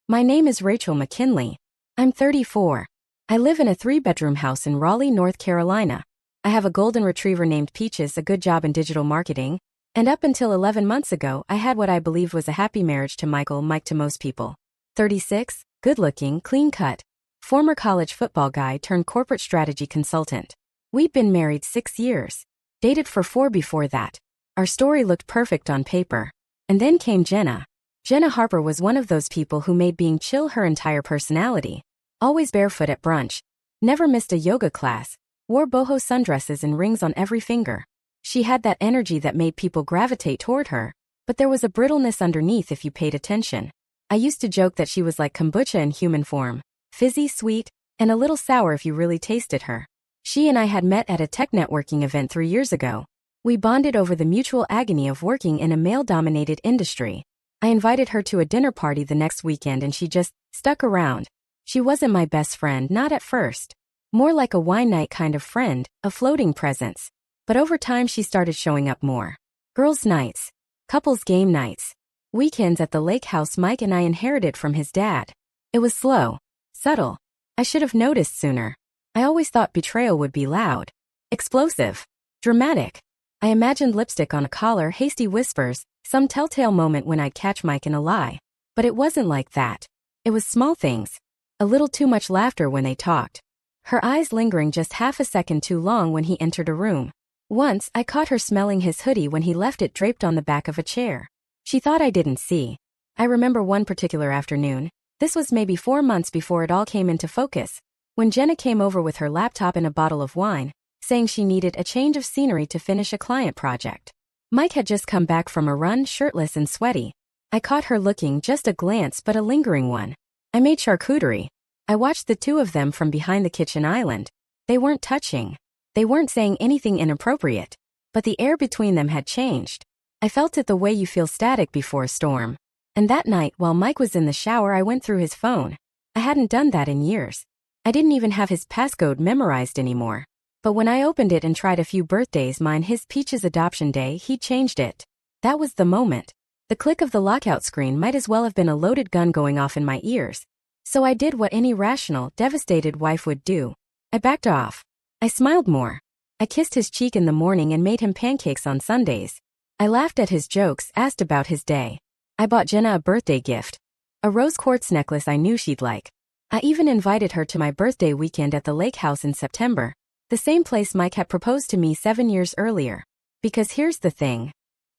My name is Rachel McKinley. I'm 34. I live in a 3-bedroom house in Raleigh, North Carolina. I have a golden retriever named Peaches, a good job in digital marketing, and up until 11 months ago, I had what I believed was a happy marriage to Michael, Mike to most people. 36, good-looking, clean-cut, former college football guy turned corporate strategy consultant. We'd been married 6 years, dated for 4 before that. Our story looked perfect on paper. And then came Jenna. Jenna Harper was one of those people who made being chill her entire personality. Always barefoot at brunch. Never missed a yoga class. Wore boho sundresses and rings on every finger. She had that energy that made people gravitate toward her, but there was a brittleness underneath if you paid attention. I used to joke that she was like kombucha in human form. Fizzy, sweet, and a little sour if you really tasted her. She and I had met at a tech networking event 3 years ago. We bonded over the mutual agony of working in a male-dominated industry. I invited her to a dinner party the next weekend and she just stuck around. She wasn't my best friend, not at first. More like a wine night kind of friend, a floating presence. But over time she started showing up more. Girls' nights. Couples game nights. Weekends at the lake house Mike and I inherited from his dad. It was slow. Subtle. I should have noticed sooner. I always thought betrayal would be loud. Explosive. Dramatic. I imagined lipstick on a collar, hasty whispers, some telltale moment when I'd catch Mike in a lie. But it wasn't like that. It was small things. A little too much laughter when they talked. Her eyes lingering just half a second too long when he entered a room. Once, I caught her smelling his hoodie when he left it draped on the back of a chair. She thought I didn't see. I remember one particular afternoon. This was maybe 4 months before it all came into focus. When Jenna came over with her laptop and a bottle of wine, saying she needed a change of scenery to finish a client project. Mike had just come back from a run, shirtless and sweaty. I caught her looking, just a glance but a lingering one. I made charcuterie. I watched the two of them from behind the kitchen island. They weren't touching. They weren't saying anything inappropriate. But the air between them had changed. I felt it the way you feel static before a storm. And that night, while Mike was in the shower, I went through his phone. I hadn't done that in years. I didn't even have his passcode memorized anymore. But when I opened it and tried a few birthdays, mine, his Peach's adoption day, he changed it. That was the moment. The click of the lockout screen might as well have been a loaded gun going off in my ears. So I did what any rational, devastated wife would do. I backed off. I smiled more. I kissed his cheek in the morning and made him pancakes on Sundays. I laughed at his jokes, asked about his day. I bought Jenna a birthday gift. A rose quartz necklace I knew she'd like. I even invited her to my birthday weekend at the lake house in September. The same place Mike had proposed to me 7 years earlier. Because here's the thing.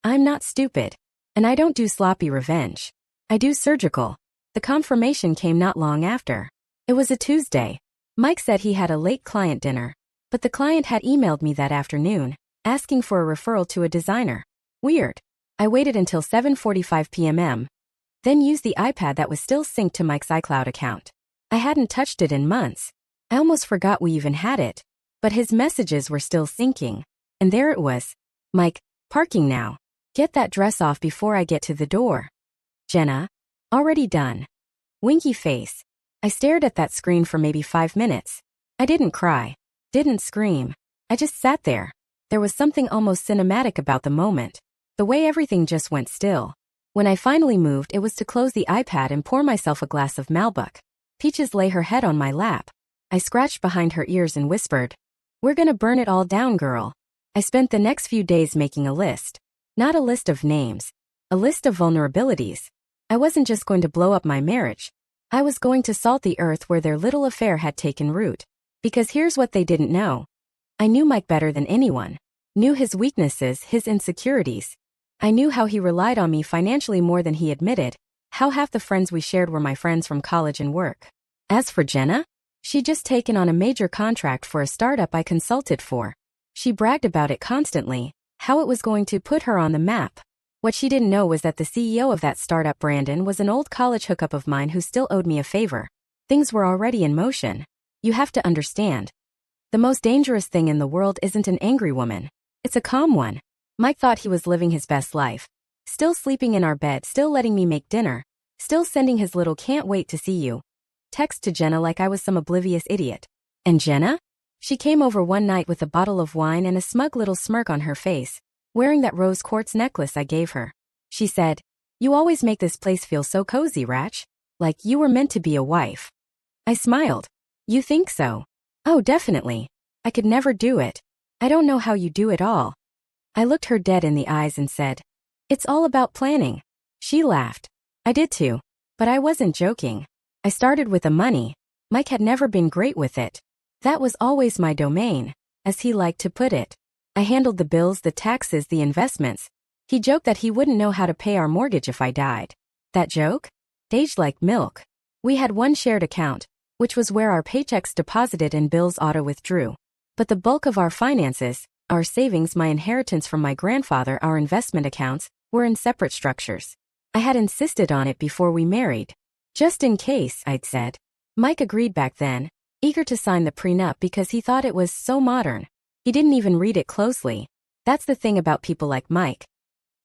I'm not stupid. And I don't do sloppy revenge. I do surgical. The confirmation came not long after. It was a Tuesday. Mike said he had a late client dinner. But the client had emailed me that afternoon, asking for a referral to a designer. Weird. I waited until 7:45 p.m. Then used the iPad that was still synced to Mike's iCloud account. I hadn't touched it in months. I almost forgot we even had it. But his messages were still syncing. And there it was. Mike, parking now. Get that dress off before I get to the door. Jenna. Already done. Winky face. I stared at that screen for maybe 5 minutes. I didn't cry. Didn't scream. I just sat there. There was something almost cinematic about the moment. The way everything just went still. When I finally moved, it was to close the iPad and pour myself a glass of Malbec. Peaches lay her head on my lap. I scratched behind her ears and whispered, "We're gonna burn it all down, girl." I spent the next few days making a list. Not a list of names. A list of vulnerabilities. I wasn't just going to blow up my marriage. I was going to salt the earth where their little affair had taken root. Because here's what they didn't know. I knew Mike better than anyone. Knew his weaknesses, his insecurities. I knew how he relied on me financially more than he admitted. How half the friends we shared were my friends from college and work. As for Jenna, she'd just taken on a major contract for a startup I consulted for. She bragged about it constantly, how it was going to put her on the map. What she didn't know was that the CEO of that startup, Brandon, was an old college hookup of mine who still owed me a favor. Things were already in motion. You have to understand. The most dangerous thing in the world isn't an angry woman. It's a calm one. Mike thought he was living his best life. Still sleeping in our bed, still letting me make dinner. Still sending his little "can't wait to see you" text to Jenna like I was some oblivious idiot. And Jenna? She came over one night with a bottle of wine and a smug little smirk on her face, wearing that rose quartz necklace I gave her. She said, "You always make this place feel so cozy, Ratch." Like you were meant to be a wife. I smiled. You think so? Oh, definitely. I could never do it. I don't know how you do it all. I looked her dead in the eyes and said, it's all about planning. She laughed. I did too. But I wasn't joking. I started with the money. Mike had never been great with it. That was always my domain, as he liked to put it. I handled the bills, the taxes, the investments. He joked that he wouldn't know how to pay our mortgage if I died. That joke? Aged like milk. We had one shared account, which was where our paychecks deposited and bills auto-withdrew. But the bulk of our finances, our savings, my inheritance from my grandfather, our investment accounts, were in separate structures. I had insisted on it before we married. Just in case, I'd said. Mike agreed back then, eager to sign the prenup because he thought it was so modern. He didn't even read it closely. That's the thing about people like Mike.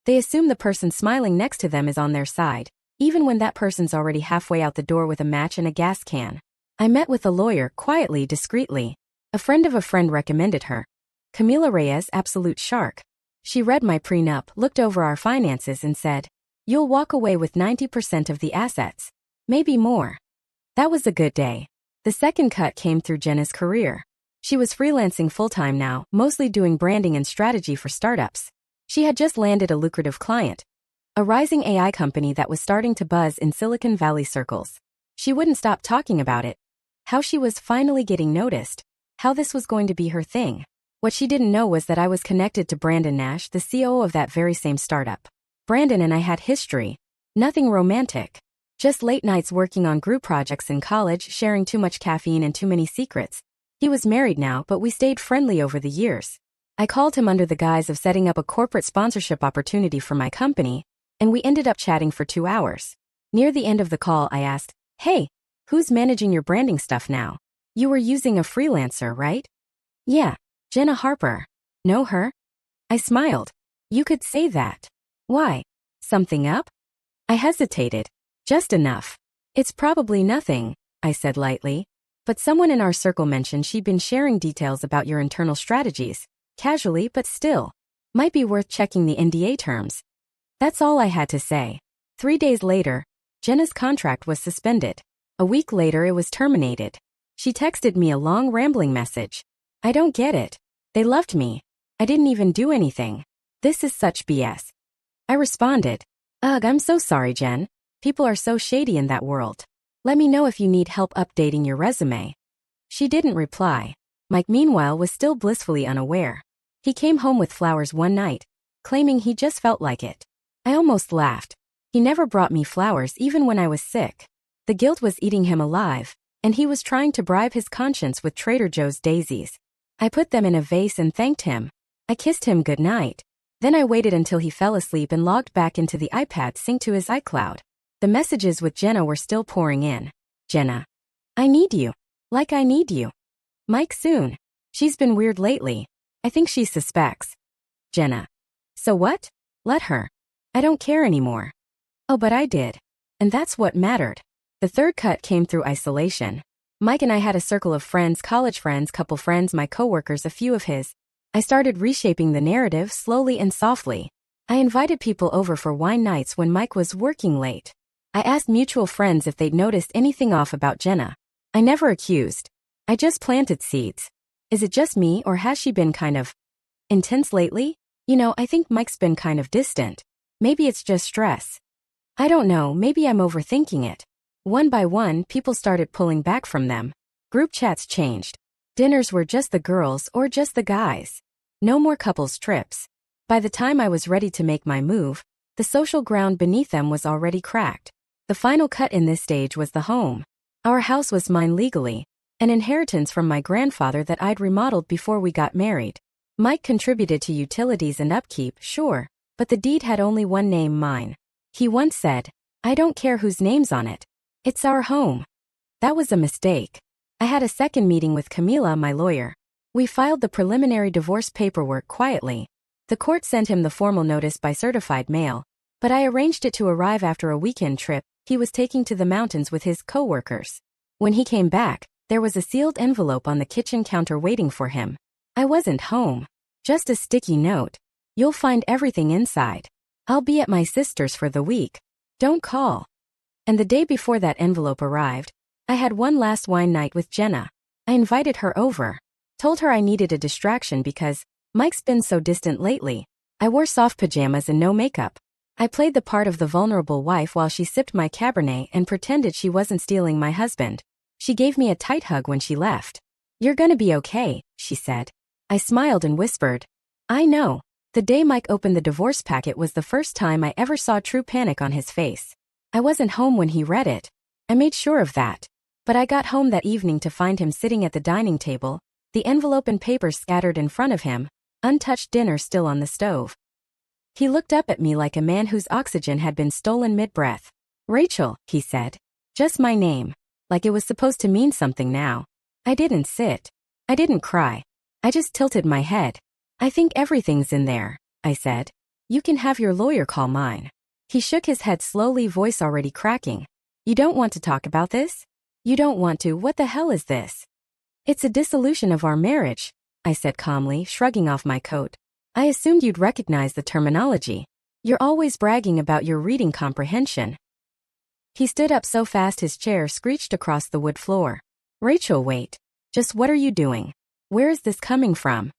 They assume the person smiling next to them is on their side, even when that person's already halfway out the door with a match and a gas can. I met with a lawyer, quietly, discreetly. A friend of a friend recommended her. Camila Reyes, absolute shark. She read my prenup, looked over our finances and said, you'll walk away with 90% of the assets. Maybe more. That was a good day. The second cut came through Jenna's career. She was freelancing full-time now, mostly doing branding and strategy for startups. She had just landed a lucrative client, a rising AI company that was starting to buzz in Silicon Valley circles. She wouldn't stop talking about it. How she was finally getting noticed. How this was going to be her thing. What she didn't know was that I was connected to Brandon Nash, the COO of that very same startup. Brandon and I had history. Nothing romantic. Just late nights working on group projects in college, sharing too much caffeine and too many secrets. He was married now, but we stayed friendly over the years. I called him under the guise of setting up a corporate sponsorship opportunity for my company, and we ended up chatting for 2 hours. Near the end of the call, I asked, hey, who's managing your branding stuff now? You were using a freelancer, right? Yeah, Jenna Harper. Know her? I smiled. You could say that. Why? Something up? I hesitated. Just enough. It's probably nothing, I said lightly. But someone in our circle mentioned she'd been sharing details about your internal strategies. Casually, but still. Might be worth checking the NDA terms. That's all I had to say. 3 days later, Jenna's contract was suspended. A week later it was terminated. She texted me a long rambling message. I don't get it. They loved me. I didn't even do anything. This is such BS. I responded. Ugh, I'm so sorry, Jen. People are so shady in that world. Let me know if you need help updating your resume. She didn't reply. Mike, meanwhile, was still blissfully unaware. He came home with flowers one night, claiming he just felt like it. I almost laughed. He never brought me flowers even when I was sick. The guilt was eating him alive, and he was trying to bribe his conscience with Trader Joe's daisies. I put them in a vase and thanked him. I kissed him goodnight. Then I waited until he fell asleep and logged back into the iPad synced to his iCloud. The messages with Jenna were still pouring in. Jenna. I need you. Like I need you. Mike, soon. She's been weird lately. I think she suspects. Jenna. So what? Let her. I don't care anymore. Oh, but I did. And that's what mattered. The third cut came through isolation. Mike and I had a circle of friends, college friends, couple friends, my coworkers, a few of his. I started reshaping the narrative slowly and softly. I invited people over for wine nights when Mike was working late. I asked mutual friends if they'd noticed anything off about Jenna. I never accused. I just planted seeds. Is it just me or has she been kind of intense lately? I think Mike's been kind of distant. Maybe it's just stress. I don't know, maybe I'm overthinking it. One by one, people started pulling back from them. Group chats changed. Dinners were just the girls or just the guys. No more couples trips. By the time I was ready to make my move, the social ground beneath them was already cracked. The final cut in this stage was the home. Our house was mine legally, an inheritance from my grandfather that I'd remodeled before we got married. Mike contributed to utilities and upkeep, sure, but the deed had only one name, mine. He once said, I don't care whose name's on it. It's our home. That was a mistake. I had a second meeting with Camila, my lawyer. We filed the preliminary divorce paperwork quietly. The court sent him the formal notice by certified mail, but I arranged it to arrive after a weekend trip he was taking to the mountains with his co-workers. When he came back, there was a sealed envelope on the kitchen counter waiting for him. I wasn't home. Just a sticky note. You'll find everything inside. I'll be at my sister's for the week. Don't call. And the day before that envelope arrived, I had one last wine night with Jenna. I invited her over. Told her I needed a distraction because Mike's been so distant lately. I wore soft pajamas and no makeup. I played the part of the vulnerable wife while she sipped my Cabernet and pretended she wasn't stealing my husband. She gave me a tight hug when she left. "You're gonna be okay," she said. I smiled and whispered, "I know." The day Mike opened the divorce packet was the first time I ever saw true panic on his face. I wasn't home when he read it. I made sure of that. But I got home that evening to find him sitting at the dining table, the envelope and papers scattered in front of him, untouched dinner still on the stove. He looked up at me like a man whose oxygen had been stolen mid-breath. "Rachel," he said. Just my name. Like it was supposed to mean something now. I didn't sit. I didn't cry. I just tilted my head. "I think everything's in there," I said. "You can have your lawyer call mine." He shook his head slowly, voice already cracking. "You don't want to talk about this? You don't want to? What the hell is this?" "It's a dissolution of our marriage," I said calmly, shrugging off my coat. "I assumed you'd recognize the terminology. You're always bragging about your reading comprehension." He stood up so fast his chair screeched across the wood floor. "Rachel, wait. Just what are you doing? Where is this coming from?"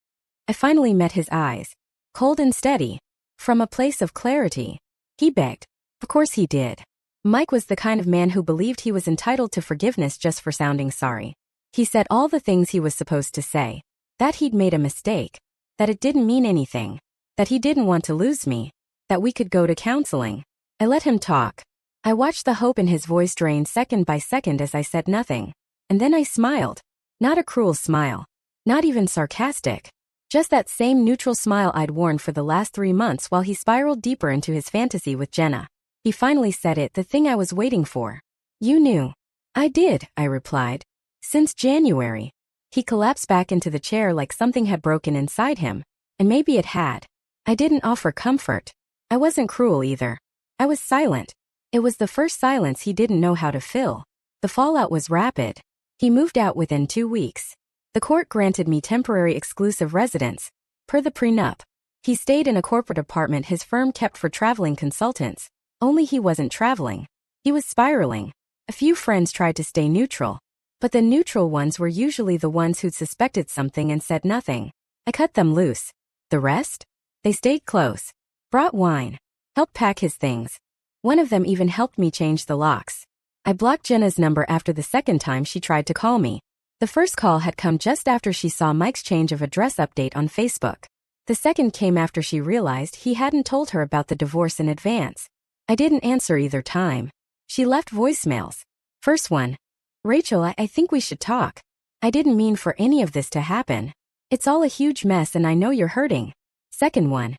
I finally met his eyes. Cold and steady. From a place of clarity. He begged. Of course he did. Mike was the kind of man who believed he was entitled to forgiveness just for sounding sorry. He said all the things he was supposed to say. That he'd made a mistake. That it didn't mean anything. That he didn't want to lose me. That we could go to counseling. I let him talk. I watched the hope in his voice drain second by second as I said nothing. And then I smiled. Not a cruel smile. Not even sarcastic. Just that same neutral smile I'd worn for the last 3 months while he spiraled deeper into his fantasy with Jenna. He finally said it, the thing I was waiting for. "You knew." "I did," I replied. "Since January." He collapsed back into the chair like something had broken inside him. And maybe it had. I didn't offer comfort. I wasn't cruel either. I was silent. It was the first silence he didn't know how to fill. The fallout was rapid. He moved out within 2 weeks. The court granted me temporary exclusive residence, per the prenup. He stayed in a corporate apartment his firm kept for traveling consultants, only he wasn't traveling. He was spiraling. A few friends tried to stay neutral, but the neutral ones were usually the ones who'd suspected something and said nothing. I cut them loose. The rest? They stayed close. Brought wine. Helped pack his things. One of them even helped me change the locks. I blocked Jenna's number after the second time she tried to call me. The first call had come just after she saw Mike's change of address update on Facebook. The second came after she realized he hadn't told her about the divorce in advance. I didn't answer either time. She left voicemails. First one. "Rachel, I think we should talk. I didn't mean for any of this to happen. It's all a huge mess and I know you're hurting." Second one.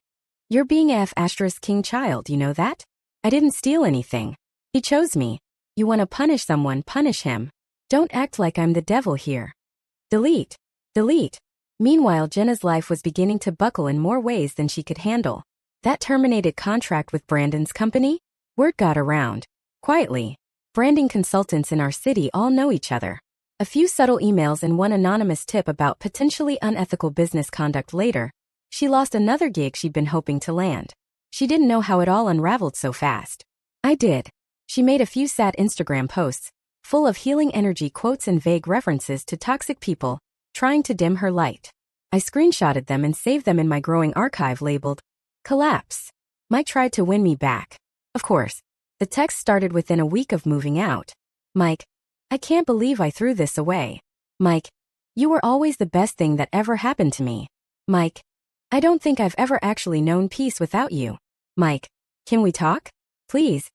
"You're being king child, you know that? I didn't steal anything. He chose me. You want to punish someone, punish him. Don't act like I'm the devil here." Delete. Delete. Meanwhile, Jenna's life was beginning to buckle in more ways than she could handle. That terminated contract with Brandon's company? Word got around. Quietly. Branding consultants in our city all know each other. A few subtle emails and one anonymous tip about potentially unethical business conduct later, she lost another gig she'd been hoping to land. She didn't know how it all unraveled so fast. I did. She made a few sad Instagram posts, full of healing energy quotes and vague references to toxic people, trying to dim her light. I screenshotted them and saved them in my growing archive labeled, "Collapse." Mike tried to win me back. Of course. The text started within a week of moving out. "Mike, I can't believe I threw this away. Mike, you were always the best thing that ever happened to me. Mike, I don't think I've ever actually known peace without you. Mike, can we talk? Please."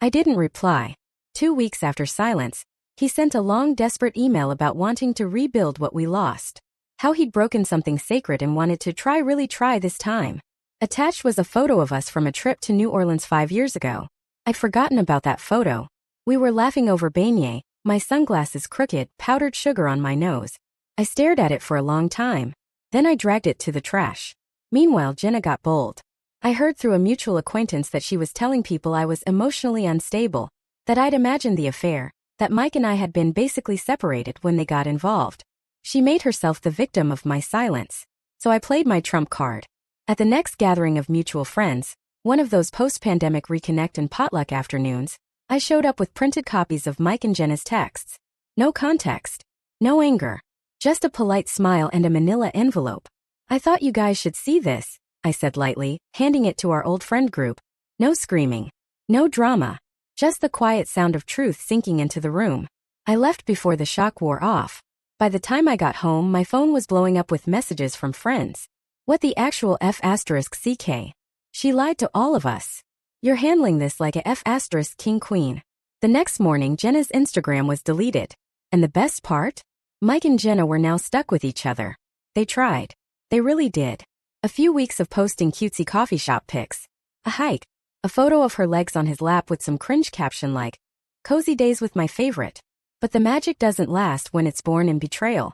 I didn't reply. 2 weeks after silence, he sent a long, desperate email about wanting to rebuild what we lost. How he'd broken something sacred and wanted to really try this time. Attached was a photo of us from a trip to New Orleans 5 years ago. I'd forgotten about that photo. We were laughing over beignet, my sunglasses crooked, powdered sugar on my nose. I stared at it for a long time. Then I dragged it to the trash. Meanwhile, Jenna got bold. I heard through a mutual acquaintance that she was telling people I was emotionally unstable, that I'd imagined the affair, that Mike and I had been basically separated when they got involved. She made herself the victim of my silence. So I played my trump card. At the next gathering of mutual friends, one of those post-pandemic reconnect and potluck afternoons, I showed up with printed copies of Mike and Jenna's texts. No context. No anger. Just a polite smile and a manila envelope. I thought you guys should see this, I said lightly, handing it to our old friend group. No screaming. No drama. Just the quiet sound of truth sinking into the room. I left before the shock wore off. By the time I got home, my phone was blowing up with messages from friends. What the actual F***CK? She lied to all of us. You're handling this like a F***king queen. The next morning, Jenna's Instagram was deleted. And the best part? Mike and Jenna were now stuck with each other. They tried. They really did. A few weeks of posting cutesy coffee shop pics. A hike. A photo of her legs on his lap with some cringe caption like, "Cozy days with my favorite." But the magic doesn't last when it's born in betrayal.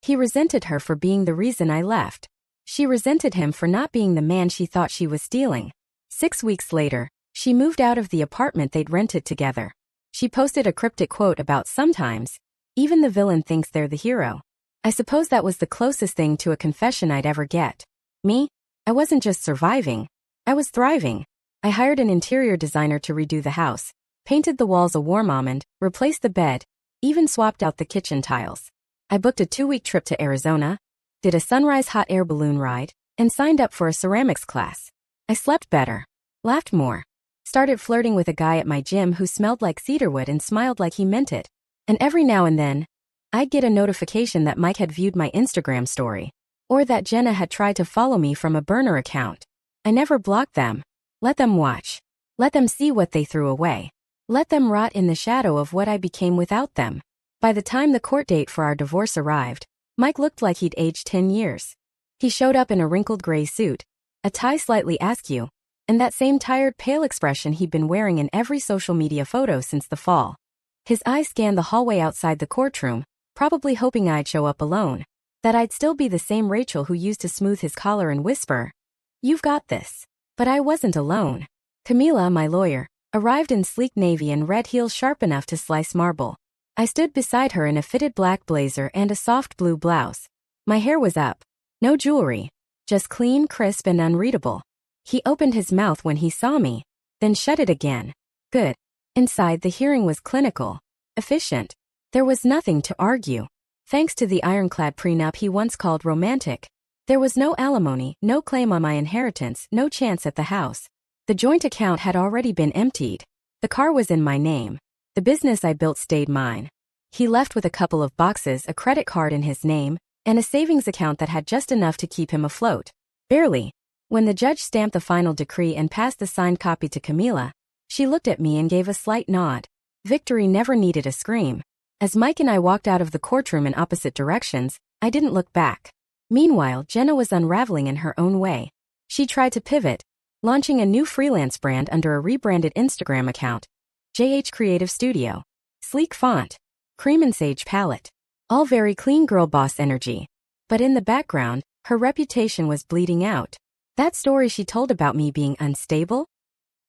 He resented her for being the reason I left. She resented him for not being the man she thought she was stealing. 6 weeks later, she moved out of the apartment they'd rented together. She posted a cryptic quote about sometimes, even the villain thinks they're the hero. I suppose that was the closest thing to a confession I'd ever get. Me? I wasn't just surviving. I was thriving. I hired an interior designer to redo the house, painted the walls a warm almond, replaced the bed, even swapped out the kitchen tiles. I booked a 2-week trip to Arizona, did a sunrise hot air balloon ride, and signed up for a ceramics class. I slept better, laughed more, started flirting with a guy at my gym who smelled like cedarwood and smiled like he meant it. And every now and then, I'd get a notification that Mike had viewed my Instagram story, or that Jenna had tried to follow me from a burner account. I never blocked them. Let them watch. Let them see what they threw away. Let them rot in the shadow of what I became without them. By the time the court date for our divorce arrived, Mike looked like he'd aged 10 years. He showed up in a wrinkled gray suit, a tie slightly askew, and that same tired, pale expression he'd been wearing in every social media photo since the fall. His eyes scanned the hallway outside the courtroom, probably hoping I'd show up alone, that I'd still be the same Rachel who used to smooth his collar and whisper, "You've got this." But I wasn't alone. Camila, my lawyer, arrived in sleek navy and red heels sharp enough to slice marble. I stood beside her in a fitted black blazer and a soft blue blouse. My hair was up. No jewelry. Just clean, crisp, and unreadable. He opened his mouth when he saw me, then shut it again. Good. Inside, the hearing was clinical. Efficient. There was nothing to argue. Thanks to the ironclad prenup he once called romantic, there was no alimony, no claim on my inheritance, no chance at the house. The joint account had already been emptied. The car was in my name. The business I built stayed mine. He left with a couple of boxes, a credit card in his name, and a savings account that had just enough to keep him afloat. Barely. When the judge stamped the final decree and passed the signed copy to Camila, she looked at me and gave a slight nod. Victory never needed a scream. As Mike and I walked out of the courtroom in opposite directions, I didn't look back. Meanwhile, Jenna was unraveling in her own way. She tried to pivot, launching a new freelance brand under a rebranded Instagram account, JH Creative Studio. Sleek font, cream and sage palette, all very clean girl boss energy. But in the background, her reputation was bleeding out. That story she told about me being unstable?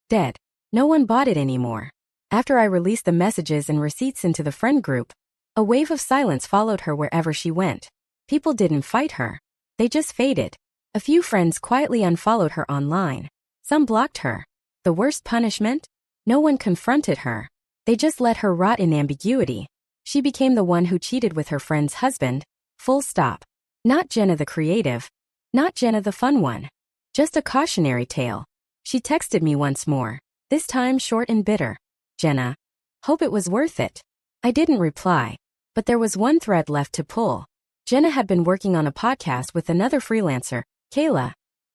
Dead. No one bought it anymore. After I released the messages and receipts into the friend group, a wave of silence followed her wherever she went. People didn't fight her. They just faded. A few friends quietly unfollowed her online. Some blocked her. The worst punishment? No one confronted her. They just let her rot in ambiguity. She became the one who cheated with her friend's husband. Full stop. Not Jenna the creative. Not Jenna the fun one. Just a cautionary tale. She texted me once more, this time short and bitter. Jenna. Hope it was worth it. I didn't reply. But there was one thread left to pull. Jenna had been working on a podcast with another freelancer, Kayla,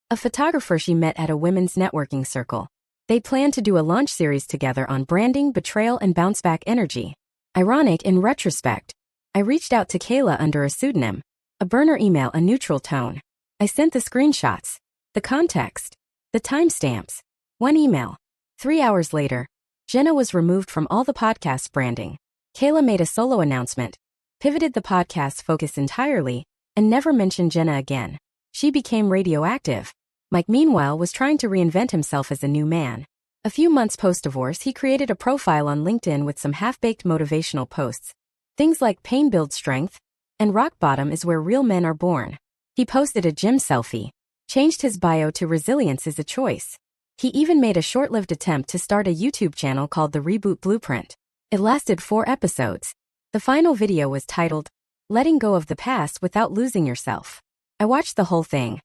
a photographer she met at a women's networking circle. They planned to do a launch series together on branding, betrayal, and bounce-back energy. Ironic in retrospect. I reached out to Kayla under a pseudonym, a burner email, a neutral tone. I sent the screenshots, the context, the timestamps. One email. 3 hours later, Jenna was removed from all the podcast branding. Kayla made a solo announcement, pivoted the podcast's focus entirely, and never mentioned Jenna again. She became radioactive. Mike, meanwhile, was trying to reinvent himself as a new man. A few months post-divorce, he created a profile on LinkedIn with some half-baked motivational posts. Things like pain builds strength, and rock bottom is where real men are born. He posted a gym selfie, changed his bio to resilience is a choice. He even made a short-lived attempt to start a YouTube channel called The Reboot Blueprint. It lasted 4 episodes. The final video was titled, Letting Go of the Past Without Losing Yourself. I watched the whole thing.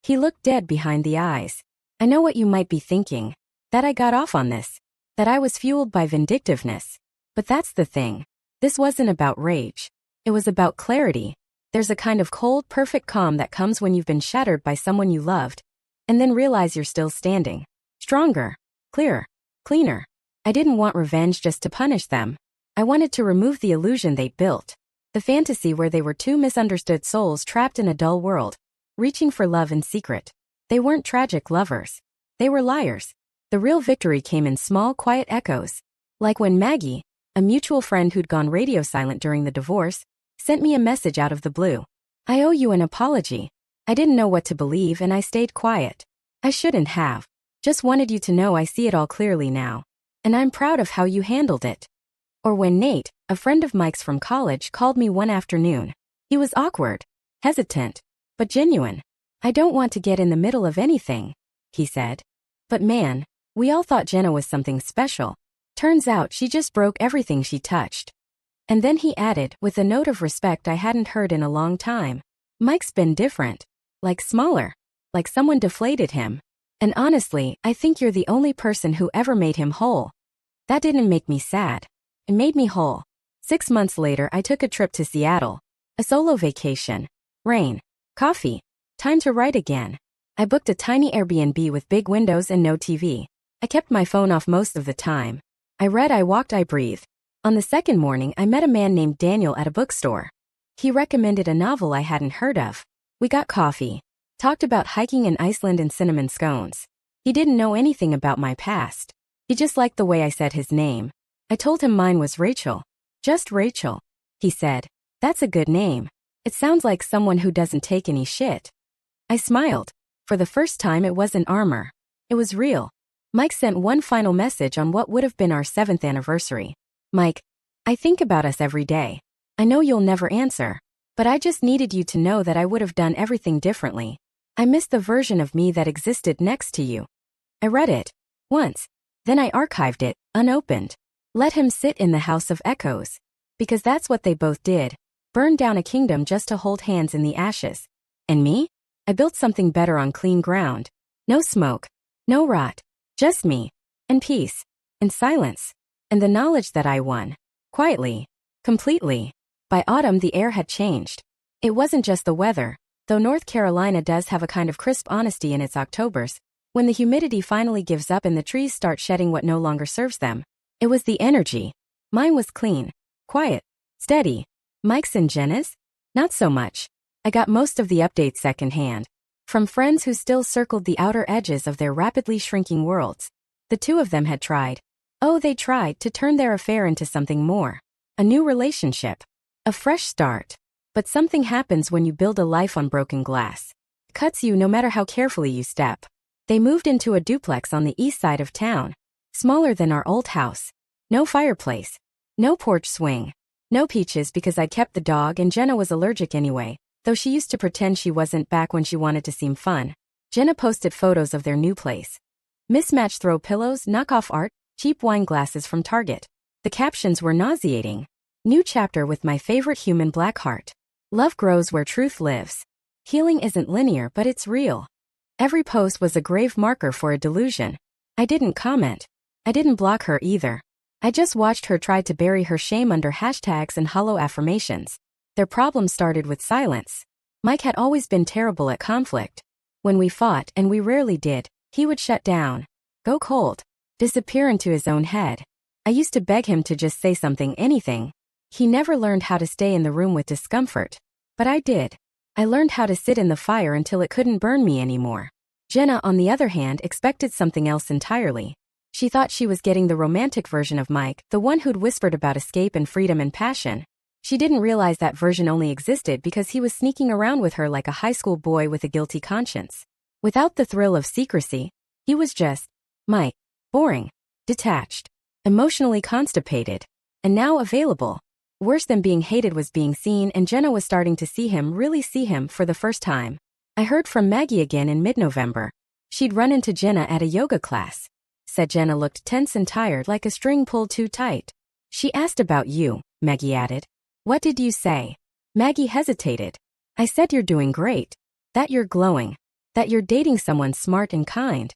He looked dead behind the eyes. I know what you might be thinking. That I got off on this. That I was fueled by vindictiveness. But that's the thing. This wasn't about rage. It was about clarity. There's a kind of cold, perfect calm that comes when you've been shattered by someone you loved, and then realize you're still standing. Stronger. Clearer. Cleaner. I didn't want revenge just to punish them. I wanted to remove the illusion they built. The fantasy where they were two misunderstood souls trapped in a dull world, reaching for love in secret. They weren't tragic lovers. They were liars. The real victory came in small, quiet echoes. Like when Maggie, a mutual friend who'd gone radio silent during the divorce, sent me a message out of the blue. I owe you an apology. I didn't know what to believe and I stayed quiet. I shouldn't have. Just wanted you to know I see it all clearly now. And I'm proud of how you handled it. Or when Nate, a friend of Mike's from college, called me one afternoon. He was awkward, hesitant, but genuine. I don't want to get in the middle of anything, he said. But man, we all thought Jenna was something special. Turns out she just broke everything she touched. And then he added, with a note of respect I hadn't heard in a long time. Mike's been different. Like smaller. Like someone deflated him. And honestly, I think you're the only person who ever made him whole. That didn't make me sad. It made me whole. 6 months later, I took a trip to Seattle. A solo vacation. Rain. Coffee. Time to write again. I booked a tiny Airbnb with big windows and no TV. I kept my phone off most of the time. I read, I walked, I breathed. On the second morning, I met a man named Daniel at a bookstore. He recommended a novel I hadn't heard of. We got coffee. Talked about hiking in Iceland and cinnamon scones. He didn't know anything about my past. He just liked the way I said his name. I told him mine was Rachel. Just Rachel. He said, that's a good name. It sounds like someone who doesn't take any shit. I smiled. For the first time, it wasn't armor. It was real. Mike sent one final message on what would have been our 7th anniversary. Mike, I think about us every day. I know you'll never answer, but I just needed you to know that I would have done everything differently. I missed the version of me that existed next to you. I read it. Once. Then I archived it, unopened. Let him sit in the House of Echoes. Because that's what they both did. Burned down a kingdom just to hold hands in the ashes. And me? I built something better on clean ground. No smoke. No rot. Just me. And peace. And silence. And the knowledge that I won. Quietly. Completely. By autumn the air had changed. It wasn't just the weather, though North Carolina does have a kind of crisp honesty in its Octobers, when the humidity finally gives up and the trees start shedding what no longer serves them. It was the energy. Mine was clean. Quiet. Steady. Mike's and Jenna's? Not so much. I got most of the updates secondhand. From friends who still circled the outer edges of their rapidly shrinking worlds. The two of them had tried. Oh, they tried to turn their affair into something more. A new relationship. A fresh start. But something happens when you build a life on broken glass. It cuts you no matter how carefully you step. They moved into a duplex on the east side of town. Smaller than our old house. No fireplace. No porch swing. No peaches because I'd kept the dog and Jenna was allergic anyway, though she used to pretend she wasn't back when she wanted to seem fun. Jenna posted photos of their new place. Mismatched throw pillows, knockoff art, cheap wine glasses from Target. The captions were nauseating. New chapter with my favorite human, Blackheart. Love grows where truth lives. Healing isn't linear, but it's real. Every post was a grave marker for a delusion. I didn't comment. I didn't block her either. I just watched her try to bury her shame under hashtags and hollow affirmations. Their problem started with silence. Mike had always been terrible at conflict. When we fought, and we rarely did, he would shut down. Go cold. Disappear into his own head. I used to beg him to just say something, anything. He never learned how to stay in the room with discomfort. But I did. I learned how to sit in the fire until it couldn't burn me anymore. Jenna, on the other hand, expected something else entirely. She thought she was getting the romantic version of Mike, the one who'd whispered about escape and freedom and passion. She didn't realize that version only existed because he was sneaking around with her like a high school boy with a guilty conscience. Without the thrill of secrecy, he was just Mike. Boring. Detached. Emotionally constipated. And now available. Worse than being hated was being seen, and Jenna was starting to see him, really see him, for the first time. I heard from Maggie again in mid-November. She'd run into Jenna at a yoga class. Said Jenna looked tense and tired, like a string pulled too tight. She asked about you, Maggie added. What did you say? Maggie hesitated. I said you're doing great. That you're glowing. That you're dating someone smart and kind.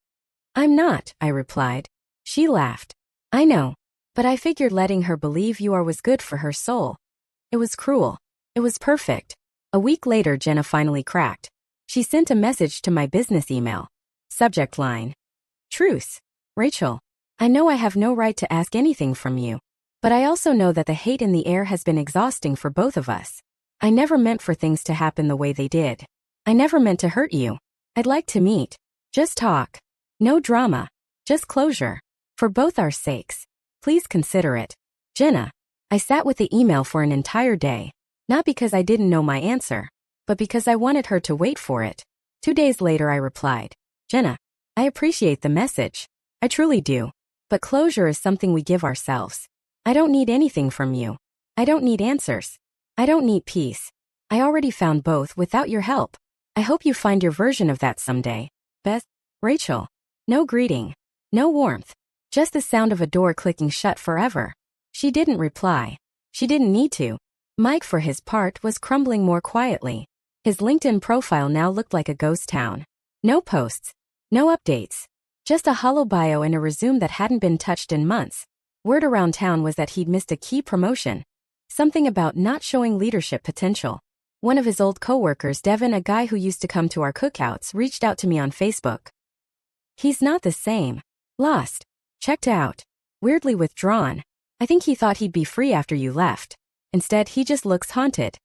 I'm not, I replied. She laughed. I know. But I figured letting her believe you are was good for her soul. It was cruel. It was perfect. A week later, Jenna finally cracked. She sent a message to my business email. Subject line. Truce. Rachel, I know I have no right to ask anything from you. But I also know that the hate in the air has been exhausting for both of us. I never meant for things to happen the way they did. I never meant to hurt you. I'd like to meet. Just talk. No drama. Just closure. For both our sakes. Please consider it. Jenna. I sat with the email for an entire day. Not because I didn't know my answer, but because I wanted her to wait for it. 2 days later I replied. Jenna, I appreciate the message. I truly do. But closure is something we give ourselves. I don't need anything from you. I don't need answers. I don't need peace. I already found both without your help. I hope you find your version of that someday. Beth. Rachel. No greeting. No warmth. Just the sound of a door clicking shut forever. She didn't reply. She didn't need to. Mike, for his part, was crumbling more quietly. His LinkedIn profile now looked like a ghost town. No posts. No updates. Just a hollow bio and a resume that hadn't been touched in months. Word around town was that he'd missed a key promotion. Something about not showing leadership potential. One of his old coworkers, Devin, a guy who used to come to our cookouts, reached out to me on Facebook. He's not the same. Lost. Checked out. Weirdly withdrawn. I think he thought he'd be free after you left. Instead, he just looks haunted.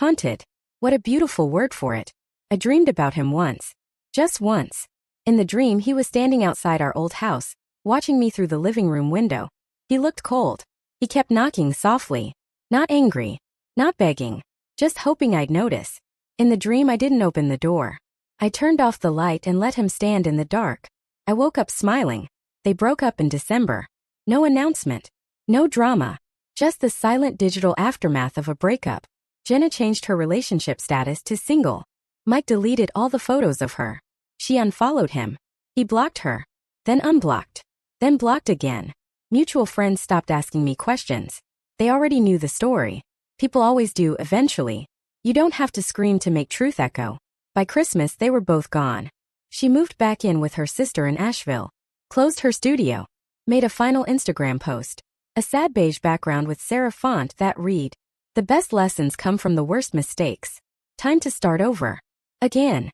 Haunted. What a beautiful word for it. I dreamed about him once. Just once. In the dream, he was standing outside our old house, watching me through the living room window. He looked cold. He kept knocking softly. Not angry. Not begging. Just hoping I'd notice. In the dream, I didn't open the door. I turned off the light and let him stand in the dark. I woke up smiling. They broke up in December. No announcement. No drama. Just the silent digital aftermath of a breakup. Jenna changed her relationship status to single. Mike deleted all the photos of her. She unfollowed him. He blocked her. Then unblocked. Then blocked again. Mutual friends stopped asking me questions. They already knew the story. People always do eventually. You don't have to scream to make truth echo. By Christmas, they were both gone. She moved back in with her sister in Asheville. Closed her studio. Made a final Instagram post. A sad beige background with serif font that read, "The best lessons come from the worst mistakes. Time to start over. Again."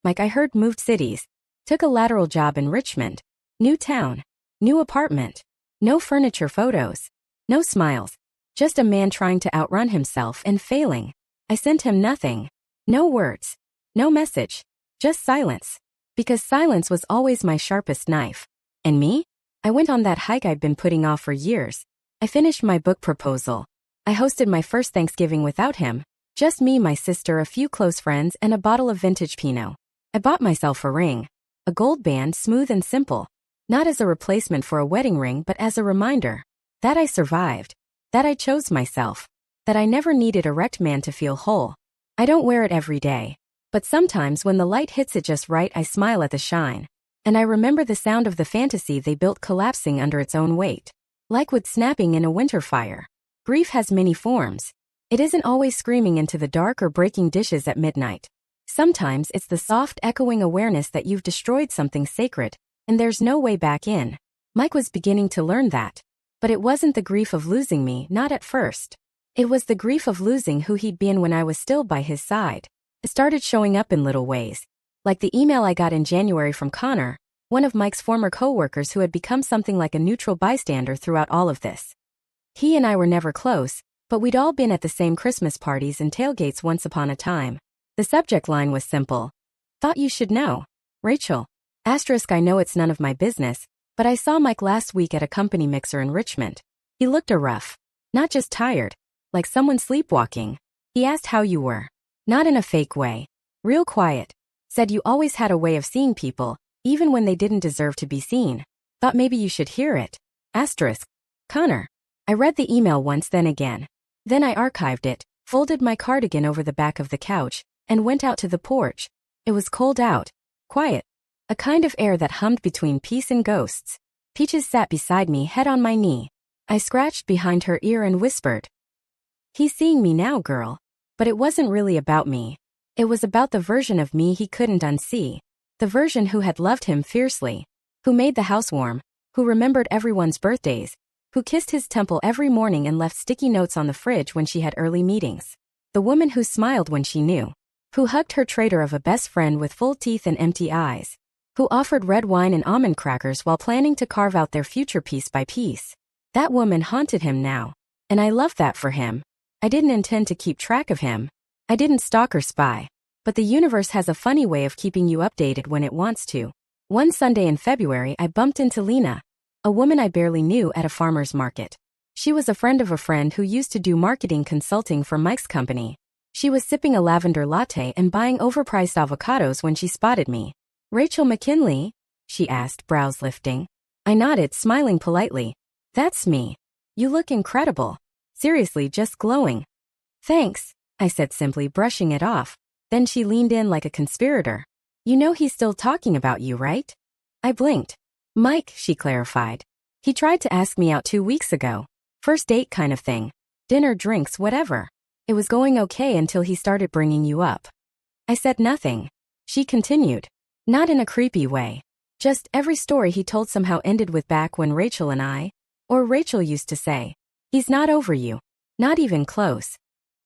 Mike, I heard, moved cities. Took a lateral job in Richmond. New town. New apartment. No furniture photos. No smiles. Just a man trying to outrun himself and failing. I sent him nothing. No words. No message. Just silence. Because silence was always my sharpest knife. And me? I went on that hike I'd been putting off for years. I finished my book proposal. I hosted my first Thanksgiving without him. Just me, my sister, a few close friends, and a bottle of vintage Pinot. I bought myself a ring. A gold band, smooth and simple. Not as a replacement for a wedding ring, but as a reminder. That I survived. That I chose myself. That I never needed a wrecked man to feel whole. I don't wear it every day. But sometimes when the light hits it just right, I smile at the shine. And I remember the sound of the fantasy they built collapsing under its own weight. Like wood snapping in a winter fire. Grief has many forms. It isn't always screaming into the dark or breaking dishes at midnight. Sometimes it's the soft, echoing awareness that you've destroyed something sacred, and there's no way back in. Mike was beginning to learn that. But it wasn't the grief of losing me, not at first. It was the grief of losing who he'd been when I was still by his side. It started showing up in little ways. Like the email I got in January from Connor, one of Mike's former co-workers who had become something like a neutral bystander throughout all of this. He and I were never close, but we'd all been at the same Christmas parties and tailgates once upon a time. The subject line was simple. Thought you should know. Rachel. Asterisk, I know it's none of my business, but I saw Mike last week at a company mixer in Richmond. He looked rough. Not just tired. Like someone sleepwalking. He asked how you were. Not in a fake way. Real quiet. Said you always had a way of seeing people, even when they didn't deserve to be seen. Thought maybe you should hear it. Asterisk. Connor. I read the email once, then again. Then I archived it, folded my cardigan over the back of the couch, and went out to the porch. It was cold out. Quiet. a kind of air that hummed between peace and ghosts. Peaches sat beside me, head on my knee. I scratched behind her ear and whispered, "He's seeing me now, girl." But it wasn't really about me. It was about the version of me he couldn't unsee. The version who had loved him fiercely, who made the house warm, who remembered everyone's birthdays, who kissed his temple every morning and left sticky notes on the fridge when she had early meetings. The woman who smiled when she knew, who hugged her traitor of a best friend with full teeth and empty eyes, who offered red wine and almond crackers while planning to carve out their future piece by piece. That woman haunted him now, and I loved that for him. I didn't intend to keep track of him. I didn't stalk or spy. But the universe has a funny way of keeping you updated when it wants to. One Sunday in February, I bumped into Lena, a woman I barely knew, at a farmer's market. She was a friend of a friend who used to do marketing consulting for Mike's company. She was sipping a lavender latte and buying overpriced avocados when she spotted me. "Rachel McKinley?" she asked, brows lifting. I nodded, smiling politely. "That's me. You look incredible. Seriously, just glowing." "Thanks," I said simply, brushing it off. Then she leaned in like a conspirator. "You know he's still talking about you, right?" I blinked. "Mike," she clarified. "He tried to ask me out 2 weeks ago. First date kind of thing. Dinner, drinks, whatever. It was going okay until he started bringing you up." I said nothing. She continued. "Not in a creepy way. Just every story he told somehow ended with back when Rachel and I, or Rachel used to say, 'He's not over you. Not even close.'"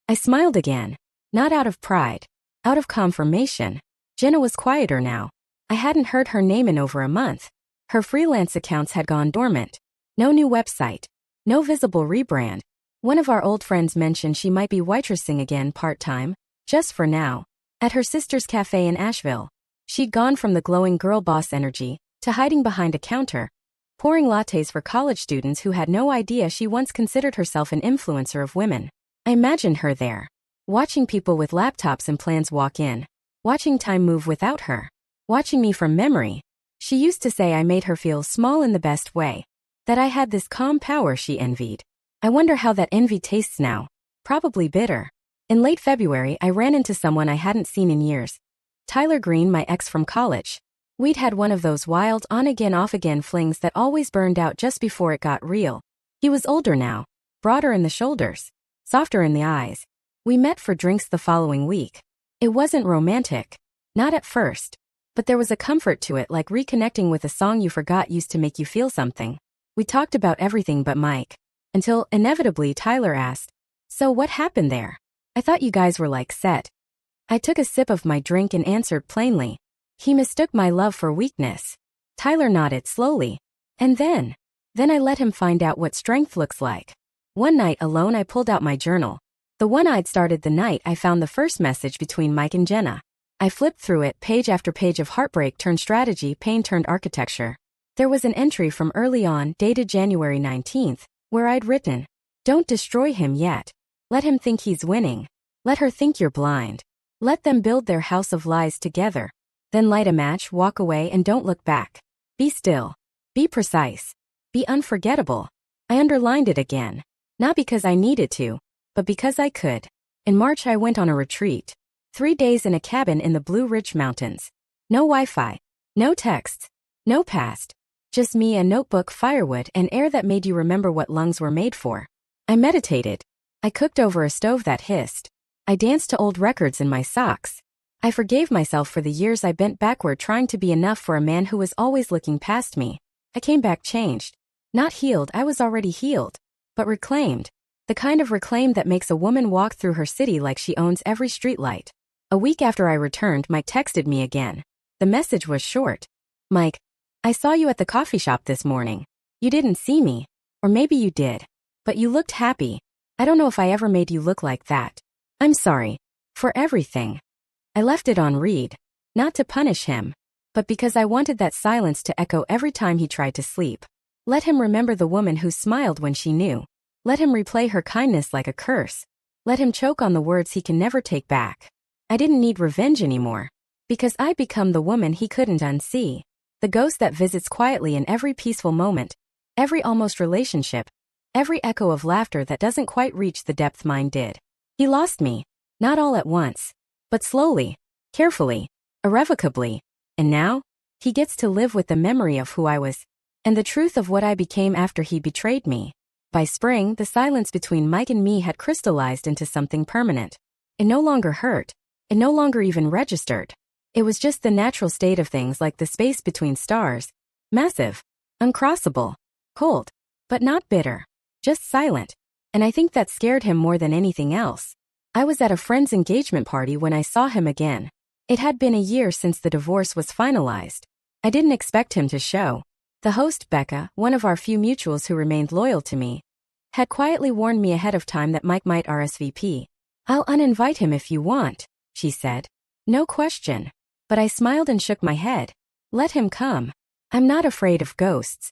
I smiled again. Not out of pride. Out of confirmation. Jenna was quieter now. I hadn't heard her name in over a month. Her freelance accounts had gone dormant. No new website. No visible rebrand. One of our old friends mentioned she might be waitressing again part-time, just for now, at her sister's cafe in Asheville. She'd gone from the glowing girl boss energy to hiding behind a counter, pouring lattes for college students who had no idea she once considered herself an influencer of women. I imagined her there, watching people with laptops and plans walk in, watching time move without her, watching me from memory. She used to say I made her feel small in the best way, that I had this calm power she envied. I wonder how that envy tastes now. Probably bitter. In late February, I ran into someone I hadn't seen in years. Tyler Green, my ex from college. We'd had one of those wild on-again off-again flings that always burned out just before it got real. He was older now, broader in the shoulders, softer in the eyes. We met for drinks the following week. It wasn't romantic. Not at first. But there was a comfort to it, like reconnecting with a song you forgot used to make you feel something. We talked about everything but Mike. Until, inevitably, Tyler asked, "So what happened there? I thought you guys were like set." I took a sip of my drink and answered plainly. He mistook my love for weakness. Tyler nodded slowly. And then I let him find out what strength looks like. One night alone, I pulled out my journal. The one I'd started the night I found the first message between Mike and Jenna. I flipped through it, page after page of heartbreak turned strategy, pain turned architecture. There was an entry from early on, dated January 19th, where I'd written, "Don't destroy him yet. Let him think he's winning. Let her think you're blind. Let them build their house of lies together. Then light a match, walk away, and don't look back. Be still. Be precise. Be unforgettable." I underlined it again. Not because I needed to, but because I could. In March, I went on a retreat. 3 days in a cabin in the Blue Ridge Mountains. No Wi-Fi. No texts. No past. Just me, a notebook, firewood, and air that made you remember what lungs were made for. I meditated. I cooked over a stove that hissed. I danced to old records in my socks. I forgave myself for the years I bent backward trying to be enough for a man who was always looking past me. I came back changed. Not healed, I was already healed. But reclaimed. The kind of reclaim that makes a woman walk through her city like she owns every streetlight. A week after I returned, Mike texted me again. The message was short. "Mike, I saw you at the coffee shop this morning. You didn't see me. Or maybe you did. But you looked happy. I don't know if I ever made you look like that. I'm sorry. For everything." I left it on read. Not to punish him, but because I wanted that silence to echo every time he tried to sleep. Let him remember the woman who smiled when she knew. Let him replay her kindness like a curse. Let him choke on the words he can never take back. I didn't need revenge anymore. Because I'd become the woman he couldn't unsee. The ghost that visits quietly in every peaceful moment. Every almost relationship. Every echo of laughter that doesn't quite reach the depth mine did. He lost me. Not all at once. But slowly. Carefully. Irrevocably. And now? He gets to live with the memory of who I was and the truth of what I became after he betrayed me. By spring, the silence between Mike and me had crystallized into something permanent. It no longer hurt. It no longer even registered. It was just the natural state of things, like the space between stars. Massive. Uncrossable. Cold. But not bitter. Just silent. And I think that scared him more than anything else. I was at a friend's engagement party when I saw him again. It had been a year since the divorce was finalized. I didn't expect him to show. The host, Becca, one of our few mutuals who remained loyal to me, had quietly warned me ahead of time that Mike might RSVP. "I'll uninvite him if you want," she said. No question. But I smiled and shook my head. Let him come. I'm not afraid of ghosts.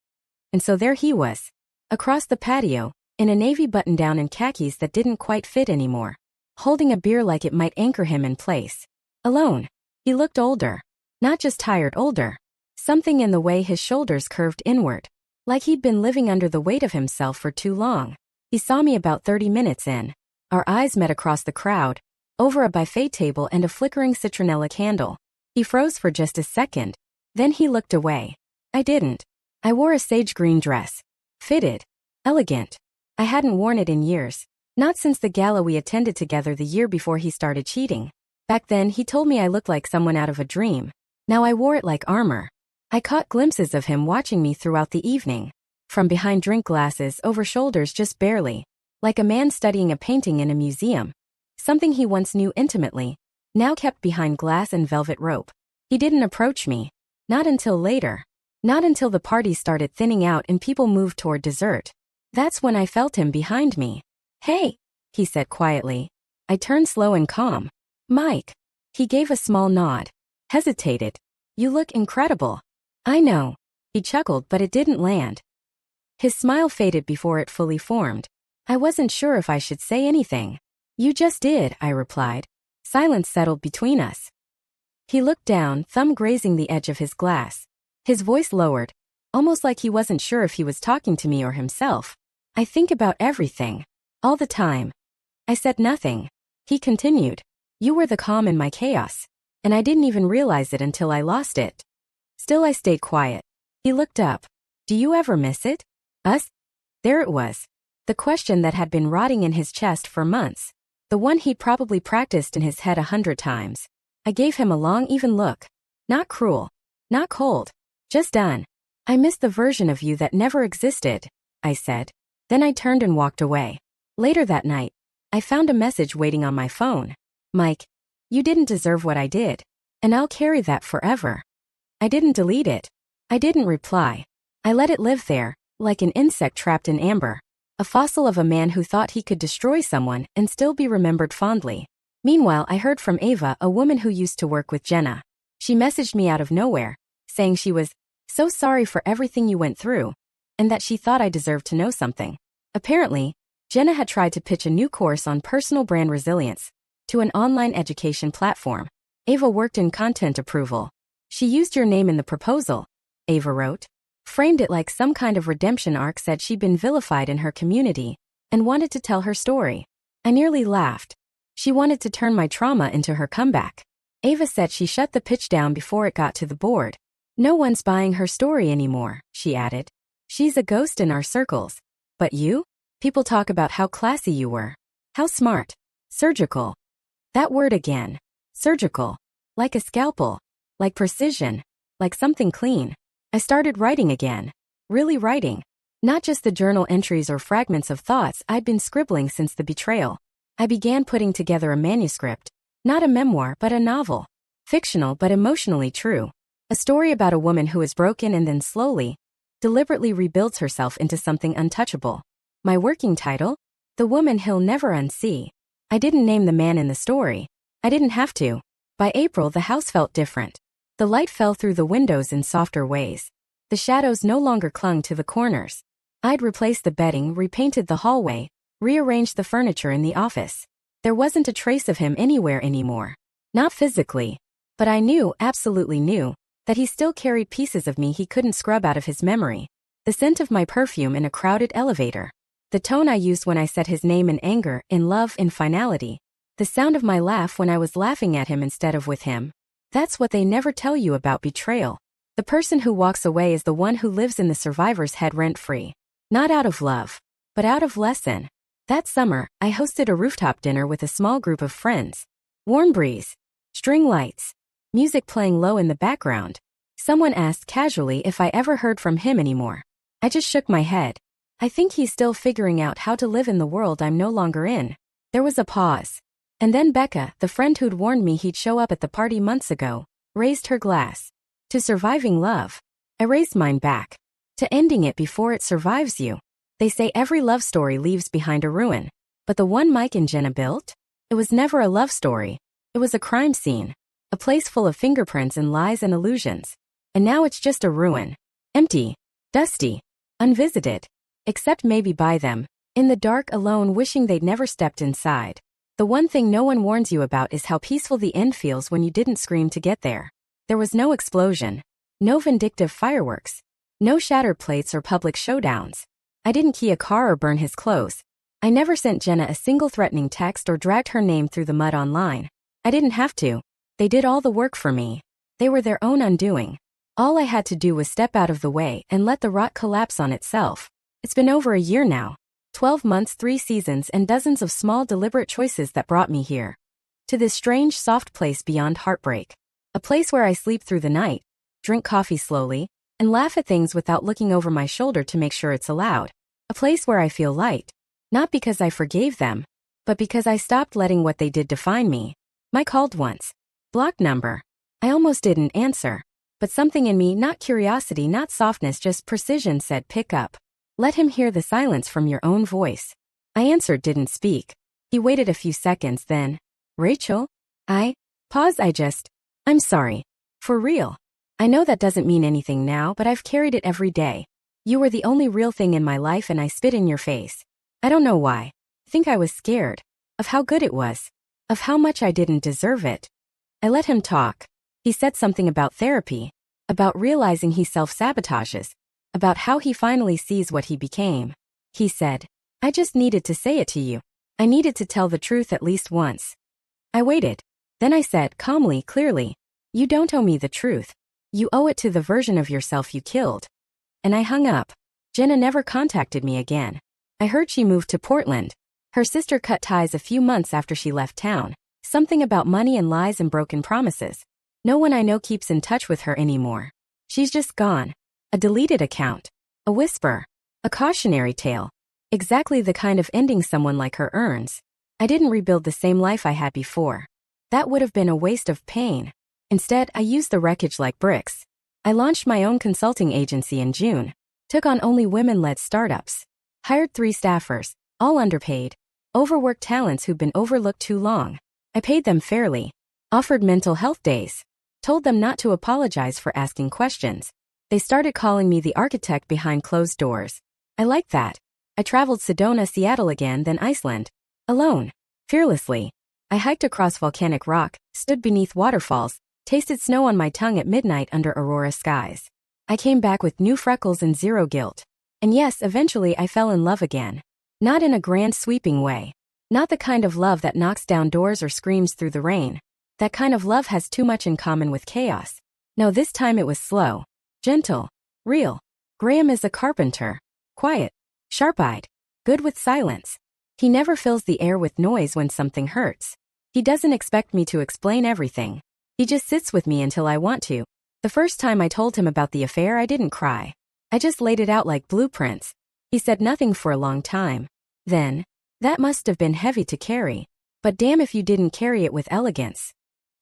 And so there he was. Across the patio, in a navy button-down and khakis that didn't quite fit anymore, holding a beer like it might anchor him in place. Alone. He looked older. Not just tired, older. Something in the way his shoulders curved inward. Like he'd been living under the weight of himself for too long. He saw me about 30 minutes in. Our eyes met across the crowd, over a buffet table and a flickering citronella candle. He froze for just a second. Then he looked away. I didn't. I wore a sage green dress. Fitted. Elegant. I hadn't worn it in years. Not since the gala we attended together the year before he started cheating. Back then, he told me I looked like someone out of a dream. Now I wore it like armor. I caught glimpses of him watching me throughout the evening. From behind drink glasses, over shoulders just barely. Like a man studying a painting in a museum. Something he once knew intimately, now kept behind glass and velvet rope. He didn't approach me. Not until later. Not until the party started thinning out and people moved toward dessert. That's when I felt him behind me. "Hey," he said quietly. I turned slow and calm. "Mike." He gave a small nod. Hesitated. "You look incredible." "I know." He chuckled, but it didn't land. His smile faded before it fully formed. I wasn't sure if I should say anything. "You just did," I replied. Silence settled between us. He looked down, thumb grazing the edge of his glass. His voice lowered, almost like he wasn't sure if he was talking to me or himself. "I think about everything. All the time." I said nothing. He continued. "You were the calm in my chaos. And I didn't even realize it until I lost it." Still I stayed quiet. He looked up. "Do you ever miss it? Us?" There it was. The question that had been rotting in his chest for months. The one he'd probably practiced in his head 100 times. I gave him a long, even look. Not cruel. Not cold. Just done. "I miss the version of you that never existed," I said. Then I turned and walked away. Later that night, I found a message waiting on my phone. "Mike, you didn't deserve what I did. And I'll carry that forever." I didn't delete it. I didn't reply. I let it live there, like an insect trapped in amber. A fossil of a man who thought he could destroy someone and still be remembered fondly. Meanwhile, I heard from Ava, a woman who used to work with Jenna. She messaged me out of nowhere, saying she was so sorry for everything you went through, and that she thought I deserved to know something. Apparently, Jenna had tried to pitch a new course on personal brand resilience to an online education platform. Ava worked in content approval. "She used your name in the proposal," Ava wrote. Framed it like some kind of redemption arc, said she'd been vilified in her community and wanted to tell her story. I nearly laughed. She wanted to turn my trauma into her comeback. Ava said she shut the pitch down before it got to the board. "No one's buying her story anymore," she added. "She's a ghost in our circles. But you? People talk about how classy you were. How smart. Surgical." That word again. Surgical. Like a scalpel. Like precision. Like something clean. I started writing again. Really writing. Not just the journal entries or fragments of thoughts I'd been scribbling since the betrayal. I began putting together a manuscript. Not a memoir, but a novel. Fictional, but emotionally true. A story about a woman who is broken and then slowly, deliberately rebuilds herself into something untouchable. My working title? The Woman He'll Never Unsee. I didn't name the man in the story. I didn't have to. By April, the house felt different. The light fell through the windows in softer ways. The shadows no longer clung to the corners. I'd replaced the bedding, repainted the hallway, rearranged the furniture in the office. There wasn't a trace of him anywhere anymore. Not physically. But I knew, absolutely knew, that he still carried pieces of me he couldn't scrub out of his memory. The scent of my perfume in a crowded elevator. The tone I used when I said his name in anger, in love, in finality. The sound of my laugh when I was laughing at him instead of with him. That's what they never tell you about betrayal. The person who walks away is the one who lives in the survivor's head rent-free. Not out of love, but out of lesson. That summer, I hosted a rooftop dinner with a small group of friends. Warm breeze, string lights, music playing low in the background. Someone asked casually if I ever heard from him anymore. I just shook my head. I think he's still figuring out how to live in the world I'm no longer in. There was a pause. And then Becca, the friend who'd warned me he'd show up at the party months ago, raised her glass. To surviving love. I raised mine back. To ending it before it survives you. They say every love story leaves behind a ruin. But the one Mike and Jenna built? It was never a love story. It was a crime scene. A place full of fingerprints and lies and illusions. And now it's just a ruin. Empty. Dusty. Unvisited. Except maybe by them. In the dark alone wishing they'd never stepped inside. The one thing no one warns you about is how peaceful the end feels when you didn't scream to get there. There was no explosion. No vindictive fireworks. No shattered plates or public showdowns. I didn't key a car or burn his clothes. I never sent Jenna a single threatening text or dragged her name through the mud online. I didn't have to. They did all the work for me. They were their own undoing. All I had to do was step out of the way and let the rot collapse on itself. It's been over a year now. 12 months, 3 seasons, and dozens of small deliberate choices that brought me here. To this strange, soft place beyond heartbreak. A place where I sleep through the night, drink coffee slowly, and laugh at things without looking over my shoulder to make sure it's allowed. A place where I feel light. Not because I forgave them, but because I stopped letting what they did define me. Mike called once. Blocked number. I almost didn't answer. But something in me, not curiosity, not softness, just precision, said pick up. Let him hear the silence from your own voice. I answered, didn't speak. He waited a few seconds, then. Rachel? Pause. I'm sorry. For real. I know that doesn't mean anything now, but I've carried it every day. You were the only real thing in my life and I spit in your face. I don't know why. I think I was scared. Of how good it was. Of how much I didn't deserve it. I let him talk. He said something about therapy. About realizing he self-sabotages. About how he finally sees what he became. He said, I just needed to say it to you. I needed to tell the truth at least once. I waited. Then I said, calmly, clearly, you don't owe me the truth. You owe it to the version of yourself you killed. And I hung up. Jenna never contacted me again. I heard she moved to Portland. Her sister cut ties a few months after she left town. Something about money and lies and broken promises. No one I know keeps in touch with her anymore. She's just gone. A deleted account. A whisper. A cautionary tale. Exactly the kind of ending someone like her earns. I didn't rebuild the same life I had before. That would have been a waste of pain. Instead, I used the wreckage like bricks. I launched my own consulting agency in June. Took on only women-led startups. Hired 3 staffers, all underpaid. Overworked talents who'd been overlooked too long. I paid them fairly. Offered mental health days. Told them not to apologize for asking questions. They started calling me the architect behind closed doors. I liked that. I traveled Sedona, Seattle again, then Iceland. Alone. Fearlessly. I hiked across volcanic rock, stood beneath waterfalls, tasted snow on my tongue at midnight under aurora skies. I came back with new freckles and zero guilt. And yes, eventually I fell in love again. Not in a grand sweeping way. Not the kind of love that knocks down doors or screams through the rain. That kind of love has too much in common with chaos. No, this time it was slow. Gentle. Real. Graham is a carpenter. Quiet. Sharp-eyed. Good with silence. He never fills the air with noise when something hurts. He doesn't expect me to explain everything. He just sits with me until I want to. The first time I told him about the affair, I didn't cry. I just laid it out like blueprints. He said nothing for a long time. Then, that must have been heavy to carry. But damn if you didn't carry it with elegance.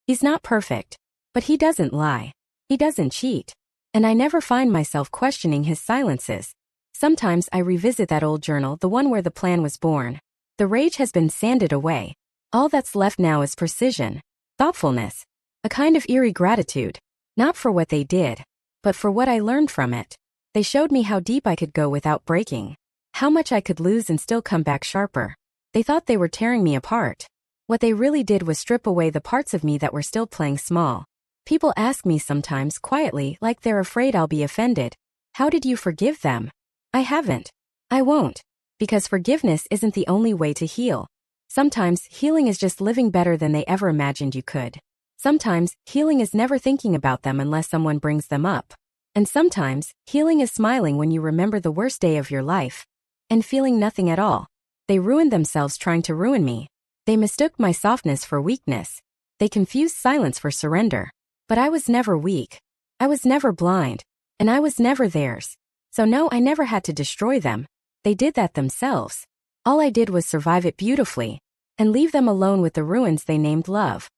He's not perfect. But he doesn't lie. He doesn't cheat. And I never find myself questioning his silences. Sometimes I revisit that old journal, the one where the plan was born. The rage has been sanded away. All that's left now is precision. Thoughtfulness. A kind of eerie gratitude. Not for what they did, but for what I learned from it. They showed me how deep I could go without breaking. How much I could lose and still come back sharper. They thought they were tearing me apart. What they really did was strip away the parts of me that were still playing small. People ask me sometimes quietly, like they're afraid I'll be offended. How did you forgive them? I haven't. I won't. Because forgiveness isn't the only way to heal. Sometimes healing is just living better than they ever imagined you could. Sometimes healing is never thinking about them unless someone brings them up. And sometimes, healing is smiling when you remember the worst day of your life and feeling nothing at all. They ruined themselves trying to ruin me. They mistook my softness for weakness. They confused silence for surrender. But I was never weak. I was never blind. And I was never theirs. So no, I never had to destroy them. They did that themselves. All I did was survive it beautifully and leave them alone with the ruins they named love.